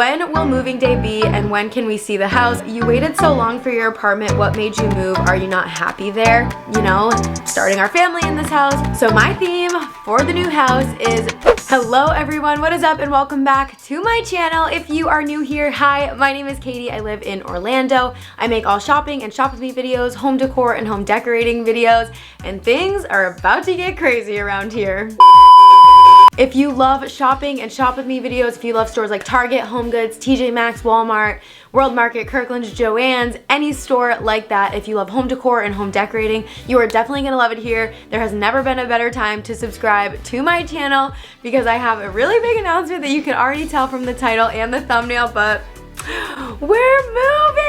When will moving day be and when can we see the house? You waited so long for your apartment. What made you move? Are you not happy there? You know, starting our family in this house. So my theme for the new house is hello everyone, what is up and welcome back to my channel. If you are new here, hi, my name is Katie. I live in Orlando. I make all shopping and shop with me videos, home decor and home decorating videos, and things are about to get crazy around here. If you love shopping and shop with me videos, if you love stores like Target, HomeGoods, TJ Maxx, Walmart, World Market, Kirkland's, Joann's, any store like that, if you love home decor and home decorating, you are definitely gonna love it here. There has never been a better time to subscribe to my channel because I have a really big announcement that you can already tell from the title and the thumbnail, but we're moving!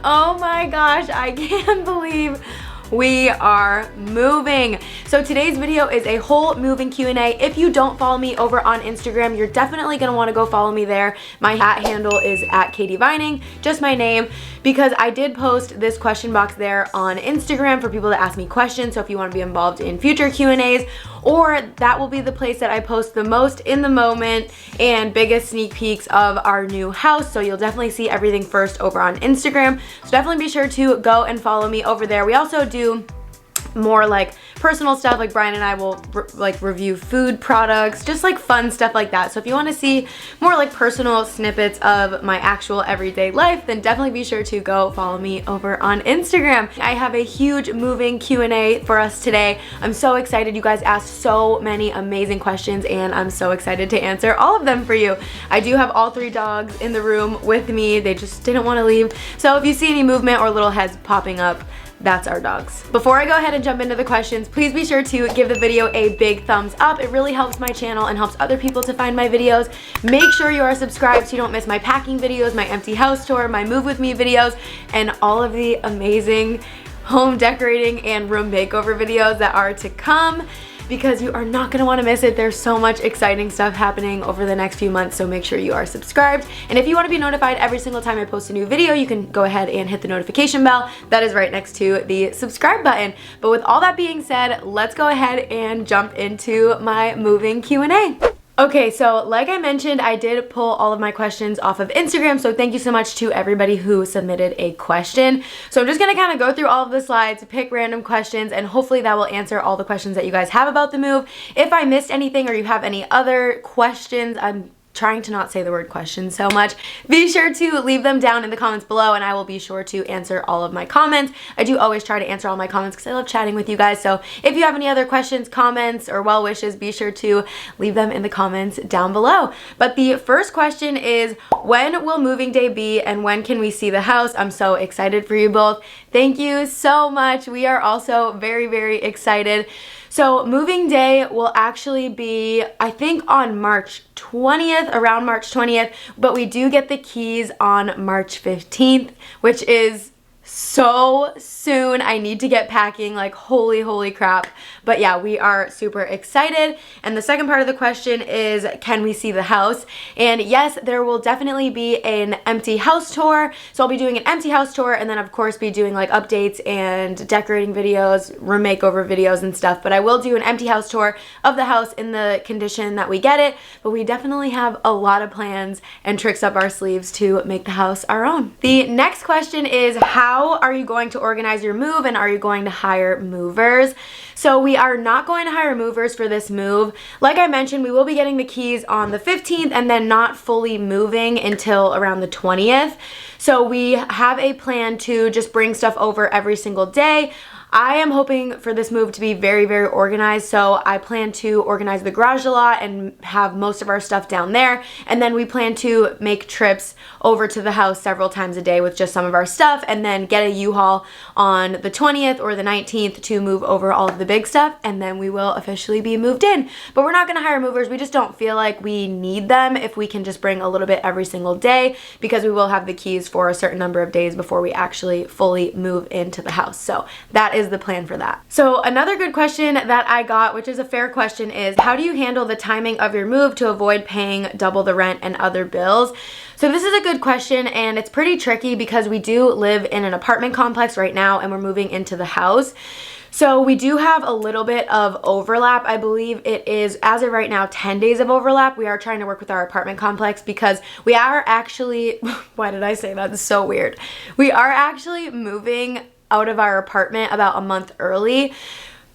Oh my gosh, I can't believe we are moving. So today's video is a whole moving Q&A. If you don't follow me over on Instagram, you're definitely gonna wanna go follow me there. My handle is @KatieVining, just my name, because I did post this question box there on Instagram for people to ask me questions. So if you wanna be involved in future Q&As, or that will be the place that I post the most in the moment and biggest sneak peeks of our new house. So you'll definitely see everything first over on Instagram. So definitely be sure to go and follow me over there. We also do more like personal stuff, like Brian and I will review food products, just like fun stuff like that. So if you want to see more like personal snippets of my actual everyday life, then definitely be sure to go follow me over on Instagram. I have a huge moving Q&A for us today. I'm so excited. You guys asked so many amazing questions and I'm so excited to answer all of them for you. I do have all 3 dogs in the room with me. They just didn't want to leave. So if you see any movement or little heads popping up, that's our dogs. Before I go ahead and jump into the questions, please be sure to give the video a big thumbs up. It really helps my channel and helps other people to find my videos. Make sure you are subscribed so you don't miss my packing videos, my empty house tour, my move with me videos, and all of the amazing home decorating and room makeover videos that are to come, because you are not gonna wanna miss it. There's so much exciting stuff happening over the next few months, so make sure you are subscribed. And if you wanna be notified every single time I post a new video, you can go ahead and hit the notification bell. That is right next to the subscribe button. But with all that being said, let's go ahead and jump into my moving Q&A. Okay, so like I mentioned, I did pull all of my questions off of Instagram, so thank you so much to everybody who submitted a question. So I'm just gonna kind of go through all of the slides, pick random questions, and hopefully that will answer all the questions that you guys have about the move. If I missed anything or you have any other questions, I'm trying to not say the word question so much, be sure to leave them down in the comments below and I will be sure to answer all of my comments. I do always try to answer all my comments because I love chatting with you guys. So if you have any other questions, comments, or well wishes, be sure to leave them in the comments down below. But the first question is, when will moving day be and when can we see the house? I'm so excited for you both. Thank you so much. We are also very, very excited. So moving day will actually be, I think, on March 20th, around March 20th, but we do get the keys on March 15th, which is so soon. I need to get packing, like holy crap. But yeah, we are super excited. And the second part of the question is, can we see the house? And yes, there will definitely be an empty house tour. So I'll be doing an empty house tour and then of course be doing like updates and decorating videos, room makeover videos and stuff. But I will do an empty house tour of the house in the condition that we get it. But we definitely have a lot of plans and tricks up our sleeves to make the house our own. The next question is, how are you going to organize your move and are you going to hire movers? So we are not going to hire movers for this move. Like I mentioned, we will be getting the keys on the 15th and then not fully moving until around the 20th. So we have a plan to just bring stuff over every single day. I am hoping for this move to be very, very organized, so I plan to organize the garage a lot and have most of our stuff down there, and then we plan to make trips over to the house several times a day with just some of our stuff, and then get a U-Haul on the 20th or the 19th to move over all of the big stuff, and then we will officially be moved in. But we're not going to hire movers. We just don't feel like we need them if we can just bring a little bit every single day, because we will have the keys for a certain number of days before we actually fully move into the house. So that is the plan for that. So another good question that I got, which is a fair question, is how do you handle the timing of your move to avoid paying double the rent and other bills? So this is a good question and it's pretty tricky because we do live in an apartment complex right now and we're moving into the house. So we do have a little bit of overlap. I believe it is, as of right now, 10 days of overlap. We are trying to work with our apartment complex because we are actually, why did I say that? It's so weird. We are actually moving out of our apartment about a month early.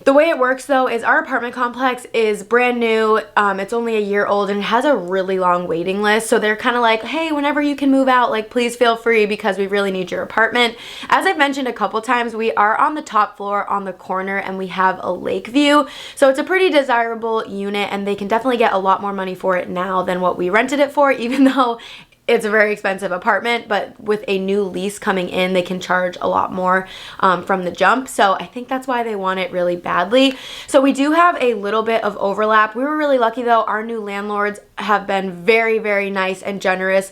The way it works though is our apartment complex is brand new. It's only a year old and it has a really long waiting list. So they're kind of like, hey, whenever you can move out, like please feel free because we really need your apartment. As I've mentioned a couple times, we are on the top floor on the corner and we have a lake view. So it's a pretty desirable unit and they can definitely get a lot more money for it now than what we rented it for, even though it's a very expensive apartment, but with a new lease coming in, they can charge a lot more from the jump. So I think that's why they want it really badly. So we do have a little bit of overlap. We were really lucky though. Our new landlords have been very, very nice and generous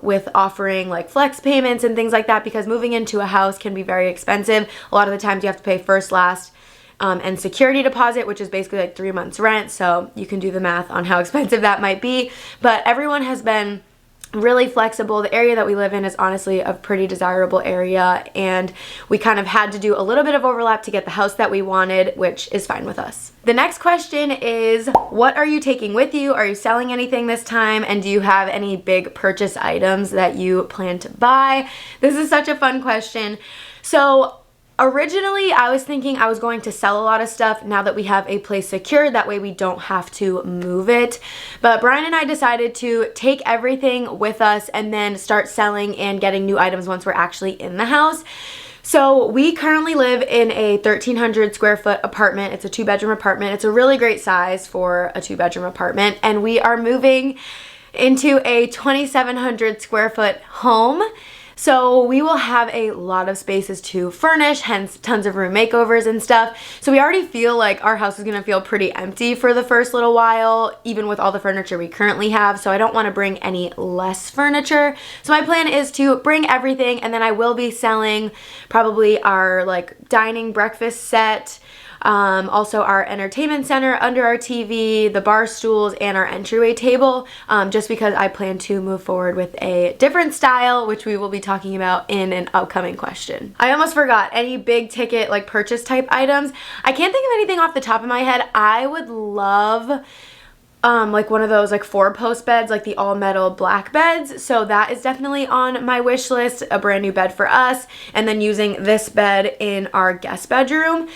with offering like flex payments and things like that, because moving into a house can be very expensive. A lot of the times you have to pay first, last, and security deposit, which is basically like 3 months rent. So you can do the math on how expensive that might be. But everyone has been really flexible. The area that we live in is honestly a pretty desirable area, and we kind of had to do a little bit of overlap to get the house that we wanted, which is fine with us. The next question is, what are you taking with you? Are you selling anything this time? And do you have any big purchase items that you plan to buy? This is such a fun question. So originally, I was thinking I was going to sell a lot of stuff now that we have a place secured. That way we don't have to move it. But Brian and I decided to take everything with us and then start selling and getting new items once we're actually in the house. So we currently live in a 1,300 square foot apartment. It's a 2-bedroom apartment. It's a really great size for a 2-bedroom apartment. And we are moving into a 2,700 square foot home. So we will have a lot of spaces to furnish, hence tons of room makeovers and stuff. So we already feel like our house is gonna feel pretty empty for the first little while, even with all the furniture we currently have. So I don't wanna bring any less furniture. So my plan is to bring everything, and then I will be selling probably our like dining breakfast set, also our entertainment center under our TV, the bar stools, and our entryway table, just because I plan to move forward with a different style, which we will be talking about in an upcoming question. I almost forgot, any big ticket like purchase type items. I can't think of anything off the top of my head. I would love like one of those like 4-post beds, like the all metal black beds. So that is definitely on my wish list, a brand new bed for us, and then using this bed in our guest bedroom.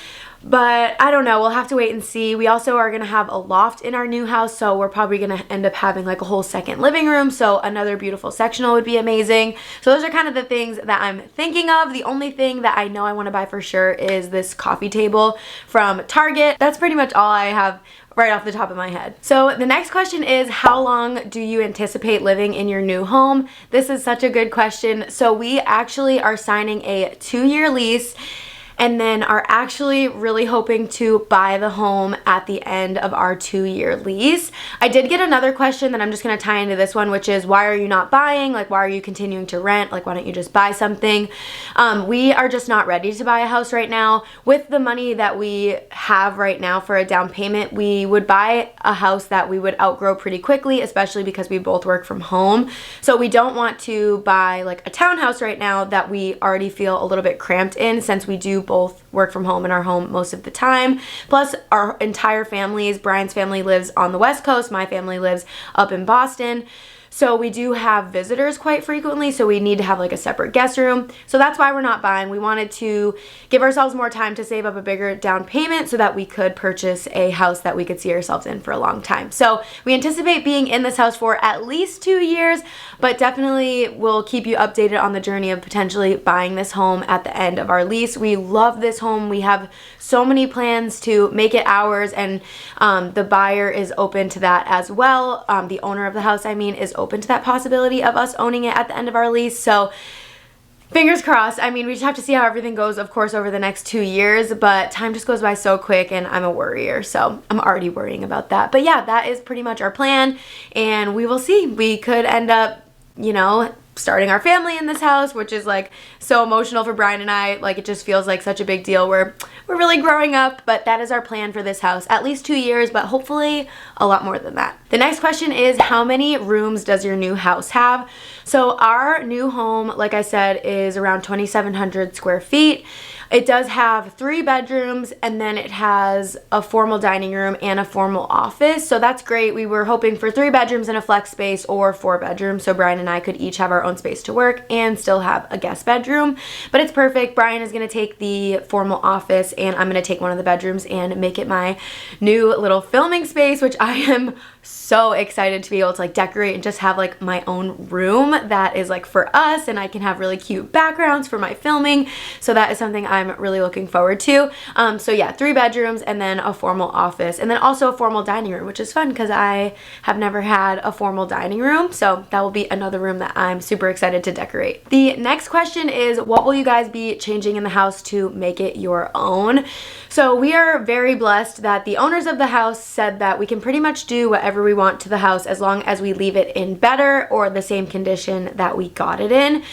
But I don't know, we'll have to wait and see. We also are gonna have a loft in our new house, so we're probably gonna end up having like a whole second living room, so another beautiful sectional would be amazing. So those are kind of the things that I'm thinking of. The only thing that I know I wanna buy for sure is this coffee table from Target. That's pretty much all I have right off the top of my head. So the next question is, how long do you anticipate living in your new home? This is such a good question. So we actually are signing a 2-year lease, and then are actually really hoping to buy the home at the end of our 2-year lease. I did get another question that I'm just gonna tie into this one, which is, why are you not buying? Like, why are you continuing to rent? Like, why don't you just buy something? We are just not ready to buy a house right now. With the money that we have right now for a down payment, we would buy a house that we would outgrow pretty quickly, especially because we both work from home. So we don't want to buy like a townhouse right now that we already feel a little bit cramped in, since we do both work from home in our home most of the time. Plus our entire families, Brian's family lives on the West Coast, my family lives up in Boston. So we do have visitors quite frequently, so we need to have like a separate guest room. So that's why we're not buying. We wanted to give ourselves more time to save up a bigger down payment so that we could purchase a house that we could see ourselves in for a long time. So we anticipate being in this house for at least 2 years, but definitely will keep you updated on the journey of potentially buying this home at the end of our lease. We love this home. We have so many plans to make it ours, and the buyer is open to that as well. The owner of the house, I mean, is open to that possibility of us owning it at the end of our lease. So fingers crossed. I mean, we just have to see how everything goes, of course, over the next 2 years, but time just goes by so quick, and I'm a worrier, so I'm already worrying about that. But yeah, that is pretty much our plan, and we will see. We could end up, you know, starting our family in this house, which is like so emotional for Brian and I. Like, it just feels like such a big deal. We're really growing up, but that is our plan for this house. At least 2 years, but hopefully a lot more than that. The next question is, how many rooms does your new house have? So our new home, like I said, is around 2,700 square feet. It does have 3 bedrooms, and then it has a formal dining room and a formal office. So that's great. We were hoping for 3 bedrooms and a flex space, or 4 bedrooms, so Brian and I could each have our own space to work and still have a guest bedroom. But it's perfect. Brian is going to take the formal office, and I'm going to take one of the bedrooms and make it my new little filming space, which I am so excited to be able to like decorate and just have like my own room that is like for us, and I can have really cute backgrounds for my filming. So that is something I'm really looking forward to. So yeah, 3 bedrooms and then a formal office, and then also a formal dining room, which is fun because I have never had a formal dining room. So that will be another room that I'm super excited to decorate. The next question is, what will you guys be changing in the house to make it your own? So we are very blessed that the owners of the house said that we can pretty much do whatever we want to the house as long as we leave it in better or the same condition that we got it in.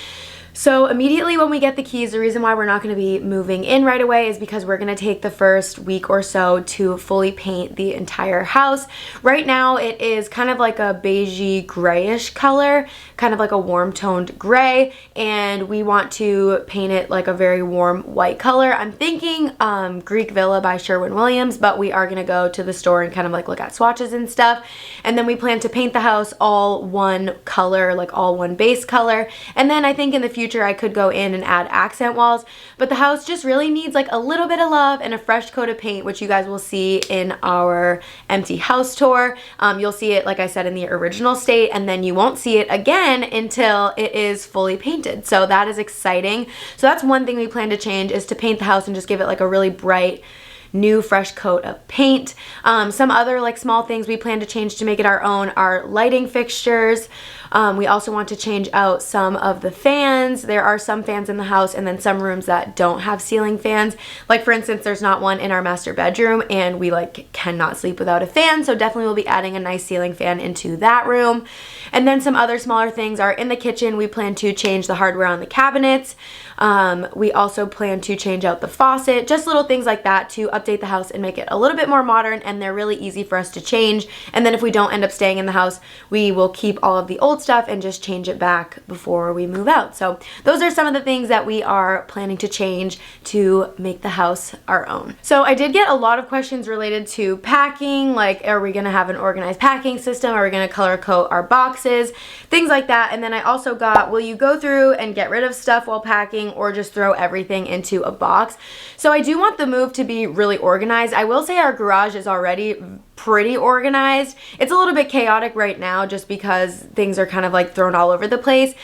So immediately when we get the keys, the reason why we're not going to be moving in right away is because we're going to take the first week or so to fully paint the entire house. Right now it is kind of like a beigey grayish color, kind of like a warm toned gray, and we want to paint it like a very warm white color. I'm thinking Greek Villa by Sherwin-Williams, but we are going to go to the store and kind of like look at swatches and stuff. And then we plan to paint the house all one color, like all one base color. And then I think in the future I could go in and add accent walls, but the house just really needs like a little bit of love and a fresh coat of paint, which you guys will see in our empty house tour. You'll see it, like I said, in the original state, and then you won't see it again until it is fully painted. So that is exciting. So that's one thing we plan to change, is to paint the house and just give it like a really bright new fresh coat of paint. Some other like small things we plan to change to make it our own are lighting fixtures. We also want to change out some of the fans. There are some fans in the house and then some rooms that don't have ceiling fans. Like for instance, there's not one in our master bedroom, and we like cannot sleep without a fan. So definitely we'll be adding a nice ceiling fan into that room. And then some other smaller things are in the kitchen. We plan to change the hardware on the cabinets. We also plan to change out the faucet, just little things like that to update the house and make it a little bit more modern, and they're really easy for us to change. And then if we don't end up staying in the house, we will keep all of the old stuff and just change it back before we move out. So those are some of the things that we are planning to change to make the house our own. So I did get a lot of questions related to packing, like are we gonna have an organized packing system? Are we gonna color code our boxes? Things like that. And then I also got, will you go through and get rid of stuff while packing or just throw everything into a box? So I do want the move to be really organized. I will say our garage is already pretty organized. It's a little bit chaotic right now just because things are kind of like thrown all over the place.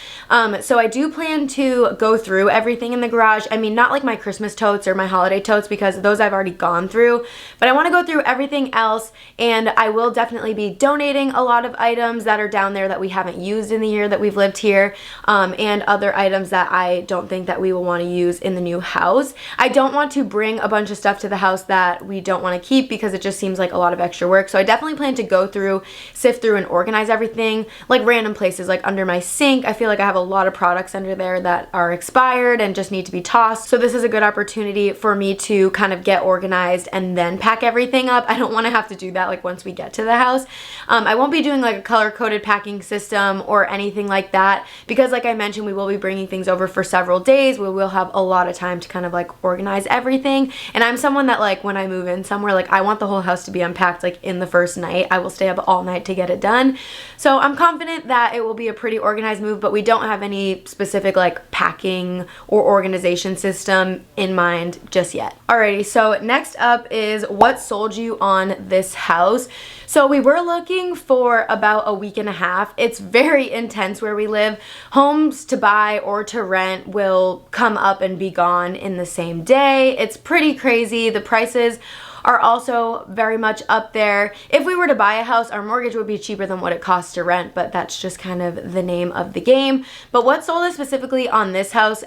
So I do plan to go through everything in the garage. I mean, not like my Christmas totes or my holiday totes because those I've already gone through, but I want to go through everything else, and I will definitely be donating a lot of items that are down there that we haven't used in the year that we've lived here, and other items that I don't think that we will want to use in the new house. I don't want to bring a bunch of stuff to the house that we don't want to keep because it just seems like a lot of extra work. So I definitely plan to go through, sift through, and organize everything, like random places like under my sink. I feel like I have a lot of products under there that are expired and just need to be tossed. So this is a good opportunity for me to kind of get organized and then pack everything up. I don't want to have to do that like once we get to the house. I won't be doing like a color-coded packing system or anything like that because like I mentioned, we will be bringing things over for several days. We will have a lot of time to kind of like organize everything. And I'm someone that like when I move in somewhere, like I want the whole house to be unpacked like in the first night. I will stay up all night to get it done. So I'm confident that it will be a pretty organized move, but we don't have any specific like packing or organization system in mind just yet. Alrighty, so next up is what sold you on this house? So we were looking for about a week and a half. It's very intense where we live. Homes to buy or to rent will come up and be gone in the same day. It's pretty crazy. The prices are also very much up there. If we were to buy a house, our mortgage would be cheaper than what it costs to rent, but that's just kind of the name of the game. But what sold us specifically on this house,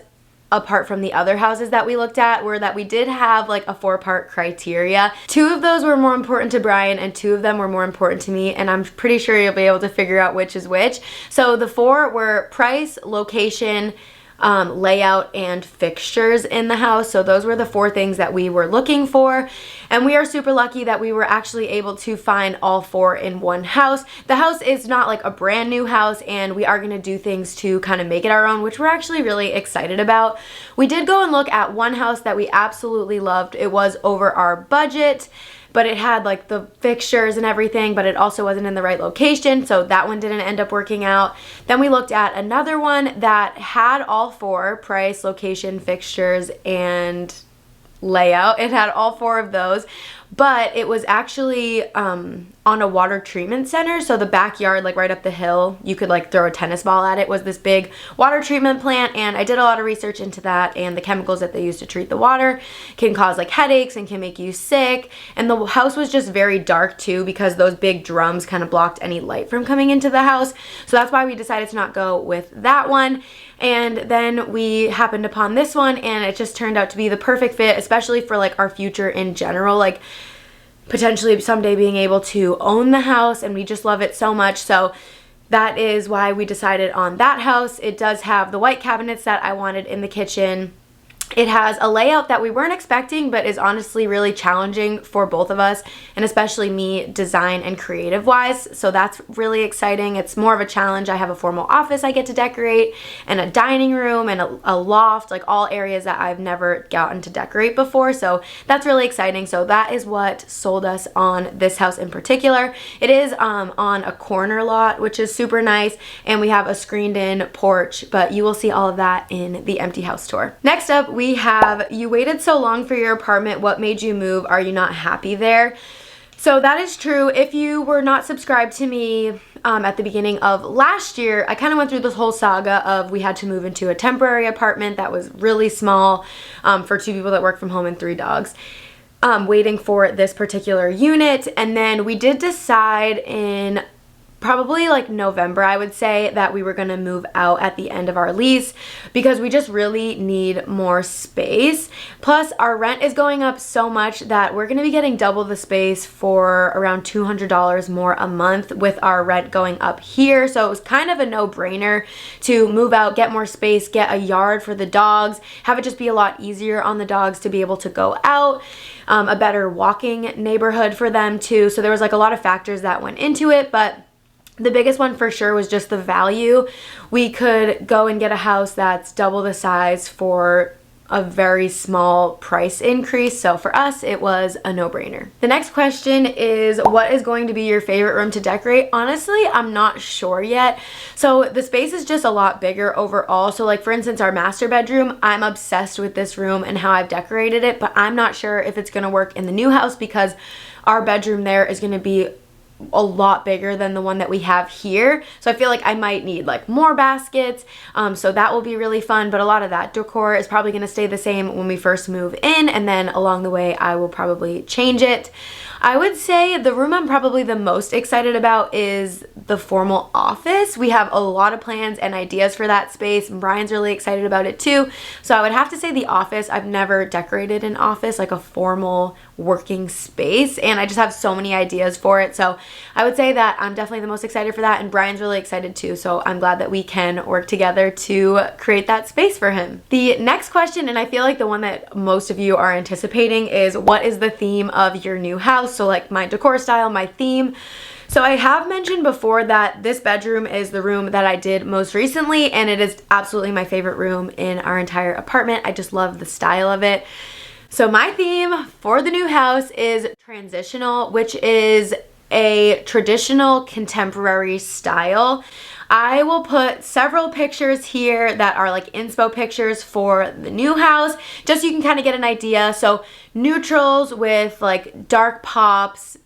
apart from the other houses that we looked at, were that we did have like a 4-part criteria. 2 of those were more important to Brian and 2 of them were more important to me, and I'm pretty sure you'll be able to figure out which is which. So the 4 were price, location, layout and fixtures in the house. So those were the 4 things that we were looking for, and we are super lucky that we were actually able to find all 4 in one house. The house is not like a brand new house, and we are going to do things to kind of make it our own, which we're actually really excited about. We did go and look at one house that we absolutely loved. It was over our budget, but it had like the fixtures and everything, but it also wasn't in the right location, so that one didn't end up working out. Then we looked at another one that had all 4: price, location, fixtures, and layout. It had all 4 of those, but it was actually on a water treatment center. So the backyard, like right up the hill, you could like throw a tennis ball at it, was this big water treatment plant, and I did a lot of research into that, and the chemicals that they use to treat the water can cause like headaches and can make you sick. And the house was just very dark too, because those big drums kind of blocked any light from coming into the house. So that's why we decided to not go with that one. And then we happened upon this one, and it just turned out to be the perfect fit, especially for like our future in general, like potentially someday being able to own the house, and we just love it so much. So that is why we decided on that house. It does have the white cabinets that I wanted in the kitchen. It has a layout that we weren't expecting, but is honestly really challenging for both of us, and especially me, design and creative wise. So that's really exciting. It's more of a challenge. I have a formal office I get to decorate, and a dining room, and a loft, like all areas that I've never gotten to decorate before. So that's really exciting. So that is what sold us on this house in particular. It is on a corner lot, which is super nice, and we have a screened in porch, but you will see all of that in the empty house tour. Next up, we have, you waited so long for your apartment. What made you move? Are you not happy there? So that is true. If you were not subscribed to me at the beginning of last year, I kind of went through this whole saga of we had to move into a temporary apartment that was really small for 2 people that work from home and 3 dogs. Waiting for this particular unit, and then we did decide in probably like November, I would say, that we were going to move out at the end of our lease, because we just really need more space. Plus our rent is going up so much that we're going to be getting double the space for around $200 more a month with our rent going up here. So it was kind of a no-brainer to move out, get more space, get a yard for the dogs, have it just be a lot easier on the dogs to be able to go out, a better walking neighborhood for them too. So there was like a lot of factors that went into it, but the biggest one for sure was just the value. We could go and get a house that's double the size for a very small price increase. So for us, it was a no-brainer. The next question is, what is going to be your favorite room to decorate? Honestly, I'm not sure yet. So the space is just a lot bigger overall. So like for instance, our master bedroom, I'm obsessed with this room and how I've decorated it, but I'm not sure if it's gonna work in the new house, because our bedroom there is gonna be a lot bigger than the one that we have here. So I feel like I might need like more baskets, so that will be really fun. But a lot of that decor is probably going to stay the same when we first move in, and then along the way I will probably change it. I would say the room I'm probably the most excited about is the formal office. We have a lot of plans and ideas for that space, and Brian's really excited about it too. So I would have to say the office. I've never decorated an office, like a formal working space, and I just have so many ideas for it. So I would say that I'm definitely the most excited for that, and Brian's really excited too. So I'm glad that we can work together to create that space for him. The next question, and I feel like the one that most of you are anticipating, is what is the theme of your new house? So like my decor style, my theme. So I have mentioned before that this bedroom is the room that I did most recently, and it is absolutely my favorite room in our entire apartment. I just love the style of it. So my theme for the new house is transitional, which is a traditional contemporary style. I will put several pictures here that are like inspo pictures for the new house, just so you can kind of get an idea. So neutrals with like dark pops,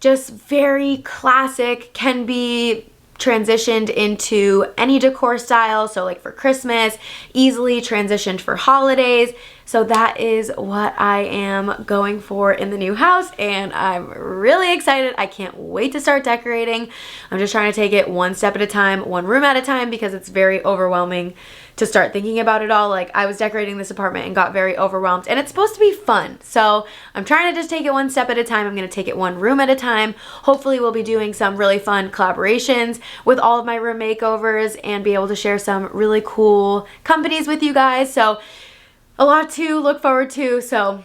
just very classic, can be transitioned into any decor style. So like for Christmas, easily transitioned for holidays. So that is what I am going for in the new house, and I'm really excited. I can't wait to start decorating. I'm just trying to take it one step at a time, one room at a time, because it's very overwhelming to start thinking about it all. Like, I was decorating this apartment and got very overwhelmed, and it's supposed to be fun. So I'm trying to just take it one step at a time. I'm going to take it one room at a time. Hopefully we'll be doing some really fun collaborations with all of my room makeovers and be able to share some really cool companies with you guys. So a lot to look forward to, so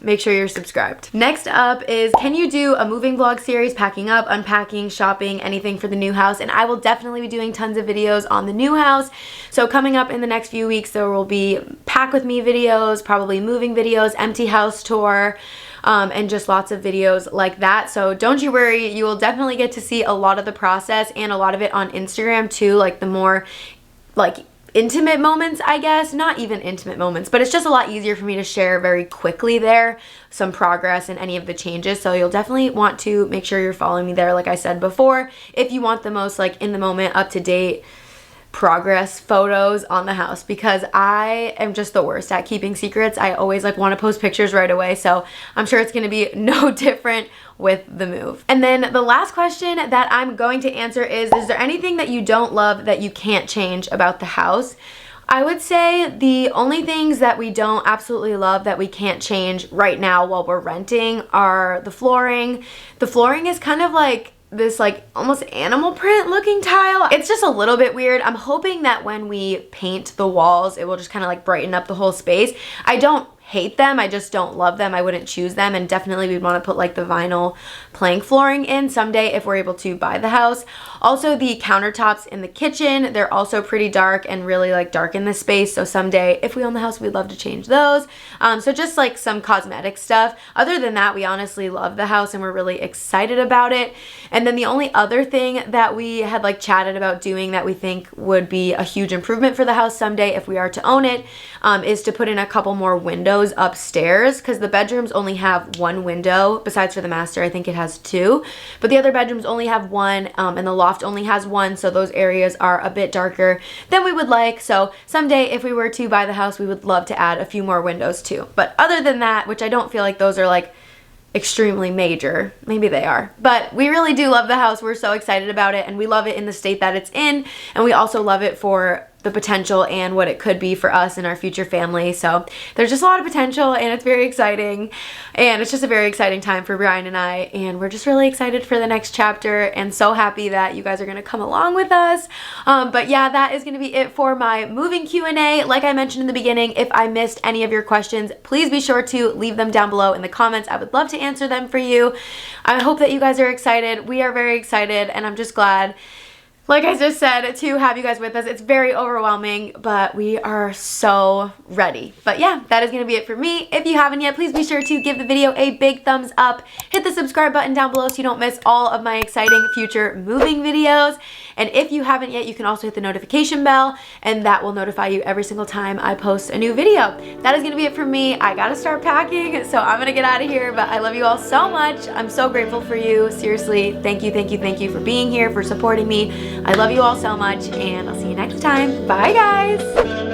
make sure you're subscribed. Next up is, can you do a moving vlog series, packing up, unpacking, shopping, anything for the new house? And I will definitely be doing tons of videos on the new house. So coming up in the next few weeks, there will be pack with me videos, probably moving videos, empty house tour, and just lots of videos like that. So don't you worry, you will definitely get to see a lot of the process and a lot of it on Instagram too, like the more like intimate moments, I guess. Not even intimate moments, but it's just a lot easier for me to share very quickly there, some progress and any of the changes. So you'll definitely want to make sure you're following me there, like I said before, if you want the most like in the moment, up to date progress photos on the house, because I am just the worst at keeping secrets. I always like want to post pictures right away, so I'm sure it's going to be no different with the move. And then the last question that I'm going to answer is there anything that you don't love that you can't change about the house? I would say the only things that we don't absolutely love that we can't change right now while we're renting are the flooring. The flooring is kind of like this like almost animal print looking tile. It's just a little bit weird. I'm hoping that when we paint the walls, it will just kind of like brighten up the whole space. I don't hate them, I just don't love them. I wouldn't choose them, and definitely we'd want to put like the vinyl plank flooring in someday if we're able to buy the house. Also, the countertops in the kitchen, they're also pretty dark and really like darken the space, so someday if we own the house, we'd love to change those. So just like some cosmetic stuff. Other than that, we honestly love the house and we're really excited about it. And then the only other thing that we had like chatted about doing that we think would be a huge improvement for the house someday if we are to own it, is to put in a couple more windows upstairs, because the bedrooms only have one window. Besides for the master, I think it has two, but the other bedrooms only have one, and the loft only has one, so those areas are a bit darker than we would like. So someday if we were to buy the house, we would love to add a few more windows too. But other than that, which I don't feel like those are like extremely major, maybe they are, but we really do love the house. We're so excited about it, and we love it in the state that it's in, and we also love it for the potential and what it could be for us and our future family. So there's just a lot of potential, and it's very exciting, and it's just a very exciting time for Brian and I, and we're just really excited for the next chapter and so happy that you guys are going to come along with us. But yeah, that is going to be it for my moving Q&A. Like I mentioned in the beginning, if I missed any of your questions, please be sure to leave them down below in the comments. I would love to answer them for you. I hope that you guys are excited. We are very excited, and I'm just glad, like I just said, to have you guys with us. It's very overwhelming, but we are so ready. But yeah, that is going to be it for me. If you haven't yet, please be sure to give the video a big thumbs up. Hit the subscribe button down below so you don't miss all of my exciting future moving videos. And if you haven't yet, you can also hit the notification bell, and that will notify you every single time I post a new video. That is going to be it for me. I got to start packing, so I'm going to get out of here, but I love you all so much. I'm so grateful for you. Seriously, thank you, thank you, thank you for being here, for supporting me. I love you all so much, and I'll see you next time. Bye, guys.